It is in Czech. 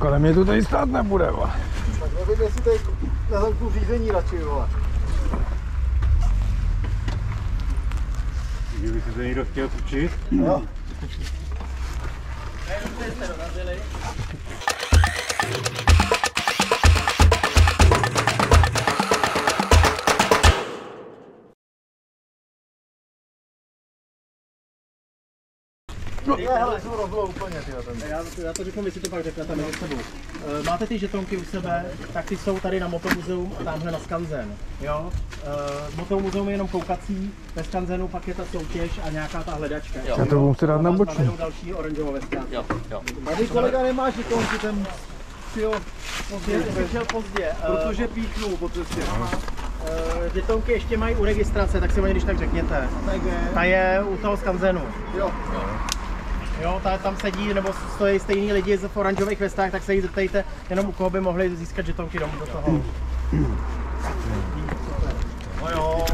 ale mě to tady stát nebude, vole. Tak nevím, jestli tady nezamknu řízení radši, vole. Kdyby si to někdo chtěl učit? Jo. Jste dorazili. Hele, jsem rozbil úplně, tyhle. Já to řeknu, vy si to pak řeknete mezi sebou. Máte ty žetonky u sebe, tak ty jsou tady na Motomuzeum a tamhle na skanzen. Jo? Motomuzeum je jenom koukací, ve skanzenu pak je ta soutěž a nějaká ta hledačka. Já to budu si dát na bočnu. Další oranžovou veskrátku. Jo. Tady kolega nemá žetonky, ten přijel pozdě. protože píchnul po cestě. Žetonky ještě mají u registrace, tak si oni když tak řekněte. Ta je u toho skanzenu. Jo, tam sedí, nebo stojí stejní lidi v oranžových vestách, tak se jich zeptejte, jenom u koho by mohli získat žetonky domů do toho. No jo.